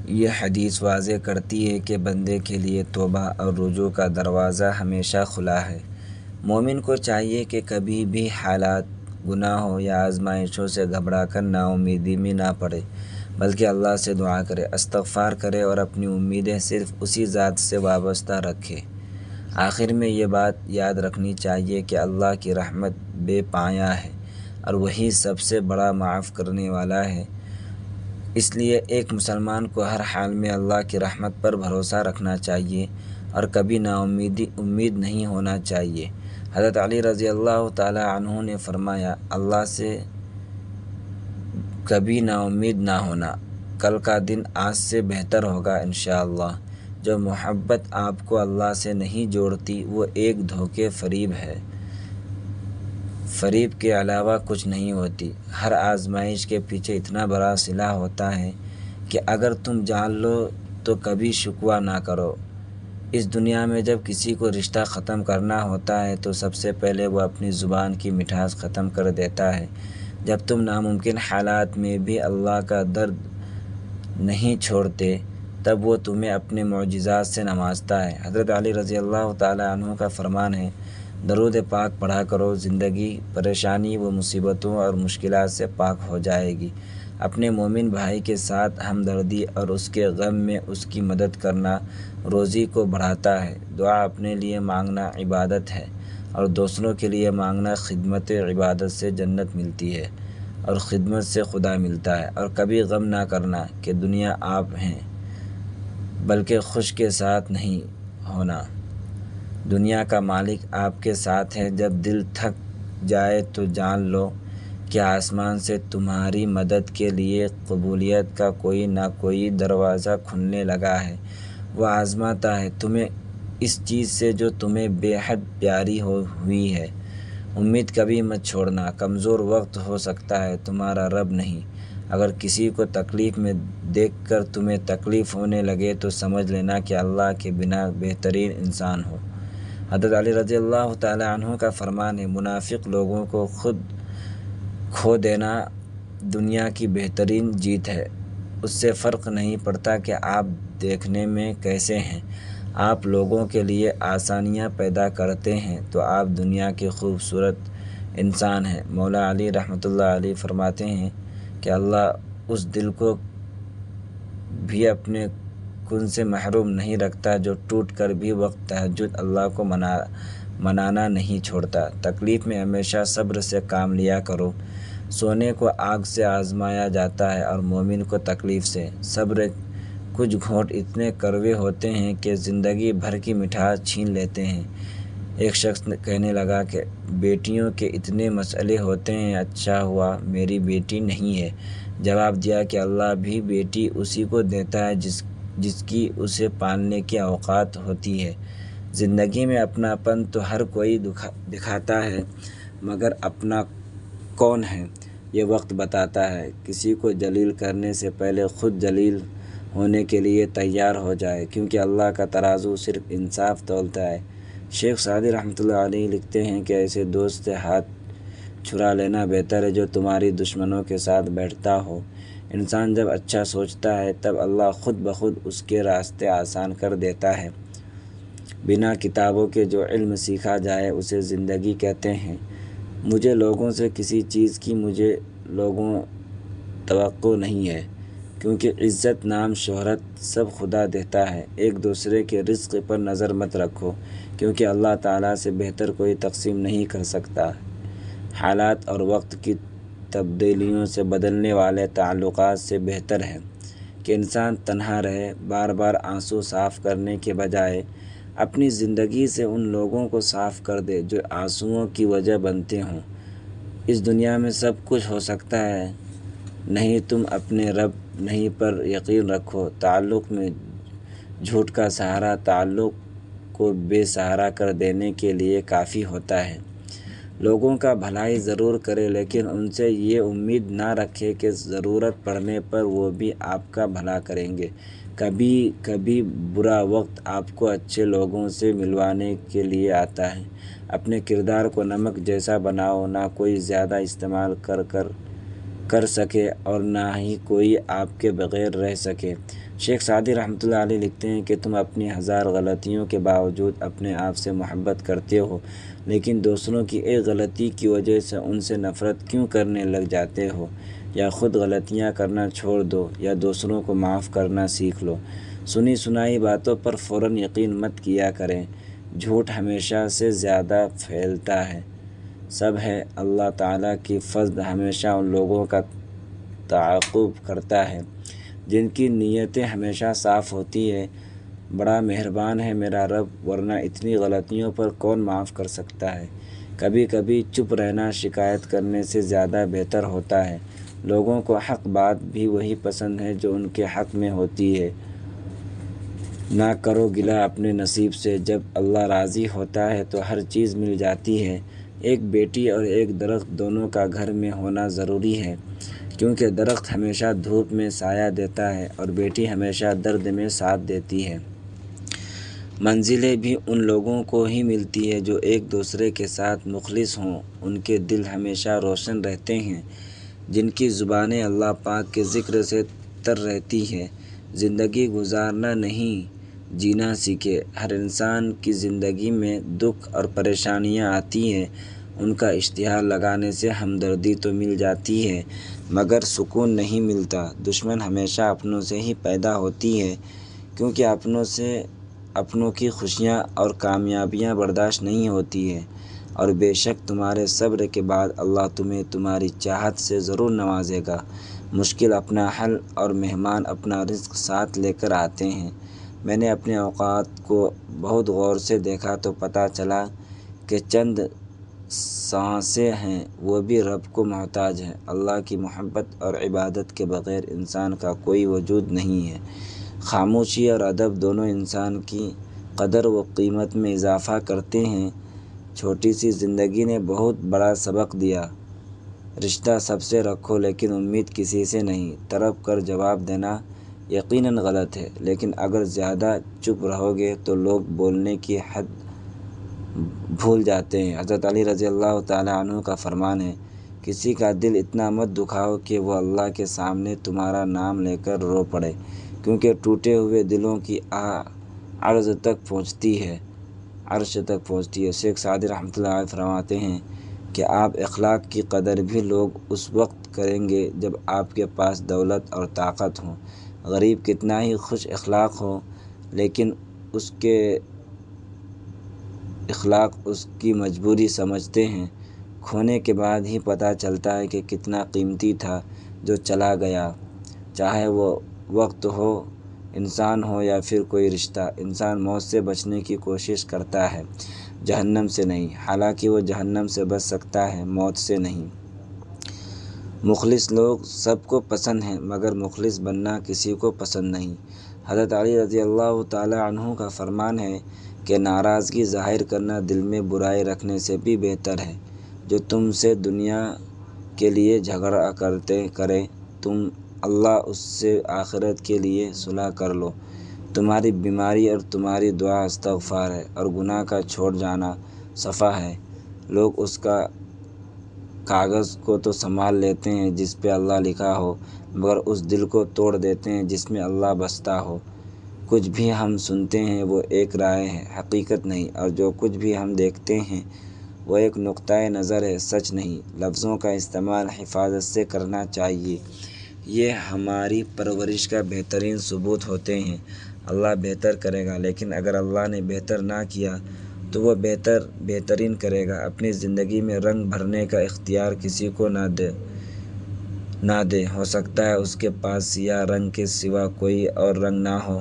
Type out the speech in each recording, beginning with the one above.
یہ حدیث واضح کرتی ہے کہ بندے کے لیے توبہ اور رجوع کا دروازہ ہمیشہ کھلا ہے۔ مومن کو چاہیے کہ کبھی بھی حالات، گناہوں یا آزمائشوں سے گھبرا کر نا امیدی میں نہ پڑے، بلکہ اللہ سے دعا کرے، استغفار کرے اور اپنی امیدیں صرف اسی ذات سے وابستہ رکھے۔ آخر میں یہ بات یاد رکھنی چاہیے کہ اللہ کی رحمت بے پایاں ہے اور وہی سب سے بڑا معاف کرنے والا ہے۔ اس لیے ایک مسلمان کو ہر حال میں اللہ کی رحمت پر بھروسہ رکھنا چاہیے اور کبھی امید نہیں ہونا چاہیے۔ حضرت علی رضی اللہ تعالی عنہ نے فرمایا، اللہ سے کبھی نا امید نہ ہونا، کل کا دن آج سے بہتر ہوگا انشاءاللہ۔ جو محبت آپ کو اللہ سے نہیں جوڑتی وہ ایک دھوکے فریب ہے، فریب کے علاوہ کچھ نہیں ہوتی۔ ہر آزمائش کے پیچھے اتنا بڑا صلہ ہوتا ہے کہ اگر تم جان لو تو کبھی شکوہ نہ کرو۔ اس دنیا میں جب کسی کو رشتہ ختم کرنا ہوتا ہے تو سب سے پہلے وہ اپنی زبان کی مٹھاس ختم کر دیتا ہے۔ جب تم ناممکن حالات میں بھی اللہ کا درد نہیں چھوڑتے تب وہ تمہیں اپنے معجزات سے نوازتا ہے۔ حضرت علی رضی اللہ تعالی عنہ کا فرمان ہے، درود پاک پڑھا کرو، زندگی پریشانی و مصیبتوں اور مشکلات سے پاک ہو جائے گی۔ اپنے مومن بھائی کے ساتھ ہمدردی اور اس کے غم میں اس کی مدد کرنا روزی کو بڑھاتا ہے۔ دعا اپنے لیے مانگنا عبادت ہے اور دوسروں کے لیے مانگنا خدمت عبادت سے جنت ملتی ہے اور خدمت سے خدا ملتا ہے۔ اور کبھی غم نہ کرنا کہ دنیا آپ ہیں، بلکہ خوش کے ساتھ نہیں ہونا۔ دنیا کا مالک آپ کے ساتھ ہے۔ جب دل تھک جائے تو جان لو کہ آسمان سے تمہاری مدد کے لیے قبولیت کا کوئی نہ کوئی دروازہ کھلنے لگا ہے۔ وہ آزماتا ہے تمہیں اس چیز سے جو تمہیں بے حد پیاری ہوئی ہے۔ امید کبھی مت چھوڑنا، کمزور وقت ہو سکتا ہے، تمہارا رب نہیں۔ اگر کسی کو تکلیف میں دیکھ کر تمہیں تکلیف ہونے لگے تو سمجھ لینا کہ اللہ کے بنا بہترین انسان ہو۔ حضرت علی رضی اللہ تعالی عنہ کا فرمان ہے، منافق لوگوں کو خود کھو دینا دنیا کی بہترین جیت ہے۔ اس سے فرق نہیں پڑتا کہ آپ دیکھنے میں کیسے ہیں۔ آپ لوگوں کے لیے آسانیاں پیدا کرتے ہیں تو آپ دنیا کے خوبصورت انسان ہیں۔ مولا علی رحمۃ اللہ علیہ فرماتے ہیں کہ اللہ اس دل کو بھی اپنے کن سے محروم نہیں رکھتا جو ٹوٹ کر بھی وقت تہجد اللہ کو منانا نہیں چھوڑتا۔ تکلیف میں ہمیشہ صبر سے کام لیا کرو۔ سونے کو آگ سے آزمایا جاتا ہے اور مومن کو تکلیف سے۔ صبر کچھ گھونٹ اتنے کڑوے ہوتے ہیں کہ زندگی بھر کی مٹھاس چھین لیتے ہیں۔ ایک شخص کہنے لگا کہ بیٹیوں کے اتنے مسئلے ہوتے ہیں، اچھا ہوا میری بیٹی نہیں ہے۔ جواب دیا کہ اللہ بھی بیٹی اسی کو دیتا ہے جس کی اسے پالنے کی اوقات ہوتی ہے۔ زندگی میں اپناپن تو ہر کوئی دکھاتا ہے، مگر اپنا کون ہے یہ وقت بتاتا ہے۔ کسی کو جلیل کرنے سے پہلے خود جلیل ہونے کے لیے تیار ہو جائے، کیونکہ اللہ کا ترازو صرف انصاف تولتا ہے۔ شیخ سعدی رحمۃ اللہ علیہ لکھتے ہیں کہ ایسے دوست سے ہاتھ چھڑا لینا بہتر ہے جو تمہاری دشمنوں کے ساتھ بیٹھتا ہو۔ انسان جب اچھا سوچتا ہے تب اللہ خود بخود اس کے راستے آسان کر دیتا ہے۔ بنا کتابوں کے جو علم سیکھا جائے اسے زندگی کہتے ہیں۔ مجھے لوگوں سے کسی چیز کی توقع نہیں ہے، کیونکہ عزت، نام، شہرت سب خدا دیتا ہے۔ ایک دوسرے کے رزق پر نظر مت رکھو، کیونکہ اللہ تعالیٰ سے بہتر کوئی تقسیم نہیں کر سکتا۔ حالات اور وقت کی تبدیلیوں سے بدلنے والے تعلقات سے بہتر ہے کہ انسان تنہا رہے۔ بار بار آنسو صاف کرنے کے بجائے اپنی زندگی سے ان لوگوں کو صاف کر دے جو آنسوؤں کی وجہ بنتے ہوں۔ اس دنیا میں سب کچھ ہو سکتا ہے، نہیں تم اپنے رب نہیں پر یقین رکھو۔ تعلق میں جھوٹ کا سہارا تعلق کو بے سہارا کر دینے کے لیے کافی ہوتا ہے۔ لوگوں کا بھلائی ضرور کرے، لیکن ان سے یہ امید نہ رکھے کہ ضرورت پڑنے پر وہ بھی آپ کا بھلا کریں گے۔ کبھی کبھی برا وقت آپ کو اچھے لوگوں سے ملوانے کے لیے آتا ہے۔ اپنے کردار کو نمک جیسا بناؤ، نہ کوئی زیادہ استعمال کر کر سکے اور نہ ہی کوئی آپ کے بغیر رہ سکے۔ شیخ سعدی رحمۃ اللہ علیہ لکھتے ہیں کہ تم اپنی ہزار غلطیوں کے باوجود اپنے آپ سے محبت کرتے ہو، لیکن دوسروں کی ایک غلطی کی وجہ سے ان سے نفرت کیوں کرنے لگ جاتے ہو؟ یا خود غلطیاں کرنا چھوڑ دو یا دوسروں کو معاف کرنا سیکھ لو۔ سنی سنائی باتوں پر فوراً یقین مت کیا کریں، جھوٹ ہمیشہ سے زیادہ پھیلتا ہے۔ سب ہے اللہ تعالیٰ کی فضل ہمیشہ ان لوگوں کا تعاقب کرتا ہے جن کی نیتیں ہمیشہ صاف ہوتی ہے۔ بڑا مہربان ہے میرا رب، ورنہ اتنی غلطیوں پر کون معاف کر سکتا ہے۔ کبھی کبھی چپ رہنا شکایت کرنے سے زیادہ بہتر ہوتا ہے۔ لوگوں کو حق بات بھی وہی پسند ہے جو ان کے حق میں ہوتی ہے۔ نہ کرو گلہ اپنے نصیب سے، جب اللہ راضی ہوتا ہے تو ہر چیز مل جاتی ہے۔ ایک بیٹی اور ایک درخت دونوں کا گھر میں ہونا ضروری ہے، کیونکہ درخت ہمیشہ دھوپ میں سایہ دیتا ہے اور بیٹی ہمیشہ درد میں ساتھ دیتی ہے۔ منزلیں بھی ان لوگوں کو ہی ملتی ہے جو ایک دوسرے کے ساتھ مخلص ہوں، ان کے دل ہمیشہ روشن رہتے ہیں، جن کی زبانیں اللہ پاک کے ذکر سے تر رہتی ہے۔ زندگی گزارنا نہیں جینا سیکھے۔ ہر انسان کی زندگی میں دکھ اور پریشانیاں آتی ہیں، ان کا اشتہار لگانے سے ہمدردی تو مل جاتی ہے مگر سکون نہیں ملتا۔ دشمن ہمیشہ اپنوں سے ہی پیدا ہوتی ہے، کیونکہ اپنوں کی خوشیاں اور کامیابیاں برداشت نہیں ہوتی ہیں، اور بے شک تمہارے صبر کے بعد اللہ تمہیں تمہاری چاہت سے ضرور نوازے گا۔ مشکل اپنا حل اور مہمان اپنا رزق ساتھ لے کر آتے ہیں۔ میں نے اپنے اوقات کو بہت غور سے دیکھا تو پتہ چلا کہ چند سانسیں ہیں وہ بھی رب کو محتاج ہیں۔ اللہ کی محبت اور عبادت کے بغیر انسان کا کوئی وجود نہیں ہے۔ خاموشی اور ادب دونوں انسان کی قدر و قیمت میں اضافہ کرتے ہیں۔ چھوٹی سی زندگی نے بہت بڑا سبق دیا۔ رشتہ سب سے رکھو لیکن امید کسی سے نہیں۔ تڑپ کر جواب دینا یقیناً غلط ہے، لیکن اگر زیادہ چپ رہو گے تو لوگ بولنے کی حد بھول جاتے ہیں۔ حضرت علی رضی اللہ تعالیٰ عنہ کا فرمان ہے، کسی کا دل اتنا مت دکھاؤ کہ وہ اللہ کے سامنے تمہارا نام لے کر رو پڑے، کیونکہ ٹوٹے ہوئے دلوں کی آہ عرش تک پہنچتی ہے۔ شیخ سعدی رحمۃ اللہ علیہ فرماتے ہیں کہ آپ اخلاق کی قدر بھی لوگ اس وقت کریں گے جب آپ کے پاس دولت اور طاقت ہوں۔ غریب کتنا ہی خوش اخلاق ہو، لیکن اس کے اخلاق اس کی مجبوری سمجھتے ہیں۔ کھونے کے بعد ہی پتہ چلتا ہے کہ کتنا قیمتی تھا جو چلا گیا۔ چاہے وہ وقت ہو، انسان ہو یا پھر کوئی رشتہ، انسان موت سے بچنے کی کوشش کرتا ہے، جہنم سے نہیں۔ حالانکہ وہ جہنم سے بچ سکتا ہے، موت سے نہیں۔ مخلص لوگ سب کو پسند ہیں مگر مخلص بننا کسی کو پسند نہیں۔ حضرت علی رضی اللہ تعالیٰ عنہ کا فرمان ہے کہ ناراضگی ظاہر کرنا دل میں برائی رکھنے سے بھی بہتر ہے۔ جو تم سے دنیا کے لیے جھگڑا کرے تم اللہ اس سے آخرت کے لیے صلح کر لو۔ تمہاری بیماری اور تمہاری دعا استغفار ہے، اور گناہ کا چھوڑ جانا صفا ہے۔ لوگ اس کا کاغذ کو تو سنبھال لیتے ہیں جس پہ اللہ لکھا ہو، مگر اس دل کو توڑ دیتے ہیں جس میں اللہ بستا ہو۔ کچھ بھی ہم سنتے ہیں وہ ایک رائے ہے، حقیقت نہیں، اور جو کچھ بھی ہم دیکھتے ہیں وہ ایک نقطۂ نظر ہے، سچ نہیں۔ لفظوں کا استعمال حفاظت سے کرنا چاہیے، یہ ہماری پرورش کا بہترین ثبوت ہوتے ہیں۔ اللہ بہتر کرے گا، لیکن اگر اللہ نے بہتر نہ کیا تو وہ بہترین کرے گا۔ اپنی زندگی میں رنگ بھرنے کا اختیار کسی کو نہ دے، ہو سکتا ہے اس کے پاس سیاہ رنگ کے سوا کوئی اور رنگ نہ ہو۔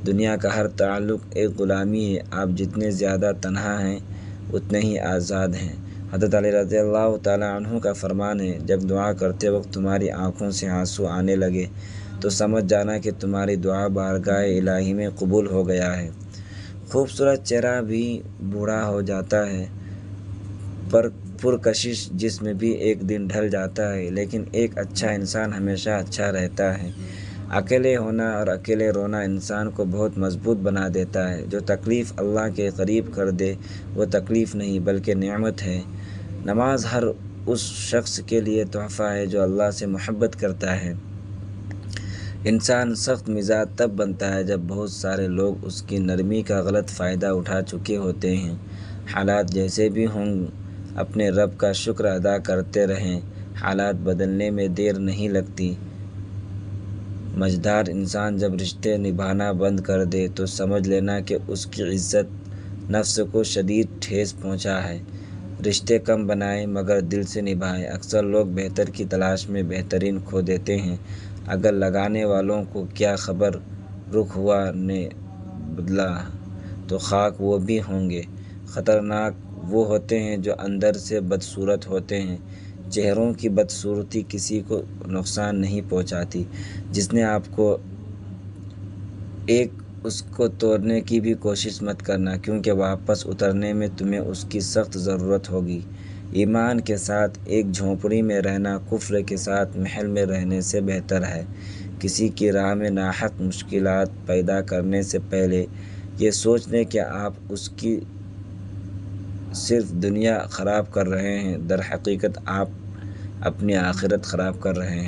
دنیا کا ہر تعلق ایک غلامی ہے، آپ جتنے زیادہ تنہا ہیں اتنے ہی آزاد ہیں۔ حضرت علی رضی اللہ تعالیٰ عنہ کا فرمان ہے، جب دعا کرتے وقت تمہاری آنکھوں سے آنسو آنے لگے تو سمجھ جانا کہ تمہاری دعا بارگاہ الہی میں قبول ہو گیا ہے۔ خوبصورت چہرہ بھی بوڑھا ہو جاتا ہے، پرکشش جسم بھی ایک دن ڈھل جاتا ہے، لیکن ایک اچھا انسان ہمیشہ اچھا رہتا ہے۔ اکیلے ہونا اور اکیلے رونا انسان کو بہت مضبوط بنا دیتا ہے۔ جو تکلیف اللہ کے قریب کر دے وہ تکلیف نہیں بلکہ نعمت ہے۔ نماز ہر اس شخص کے لیے تحفہ ہے جو اللہ سے محبت کرتا ہے۔ انسان سخت مزاج تب بنتا ہے جب بہت سارے لوگ اس کی نرمی کا غلط فائدہ اٹھا چکے ہوتے ہیں۔ حالات جیسے بھی ہوں اپنے رب کا شکر ادا کرتے رہیں، حالات بدلنے میں دیر نہیں لگتی۔ مزدار انسان جب رشتے نبھانا بند کر دے تو سمجھ لینا کہ اس کی عزت نفس کو شدید ٹھیس پہنچا ہے۔ رشتے کم بنائیں مگر دل سے نبھائیں۔ اکثر لوگ بہتر کی تلاش میں بہترین کھو دیتے ہیں۔ اگر لگانے والوں کو کیا خبر رخ ہوا نے بدلا تو خاک وہ بھی ہوں گے۔ خطرناک وہ ہوتے ہیں جو اندر سے بدصورت ہوتے ہیں۔ چہروں کی بدصورتی کسی کو نقصان نہیں پہنچاتی۔ جس نے آپ کو ایک اس کو توڑنے کی بھی کوشش مت کرنا، کیونکہ واپس اترنے میں تمہیں اس کی سخت ضرورت ہوگی۔ ایمان کے ساتھ ایک جھونپڑی میں رہنا کفر کے ساتھ محل میں رہنے سے بہتر ہے۔ کسی کی راہ میں ناحق مشکلات پیدا کرنے سے پہلے یہ سوچ لیں کہ آپ اس کی صرف دنیا خراب کر رہے ہیں، در حقیقت آپ اپنی آخرت خراب کر رہے ہیں۔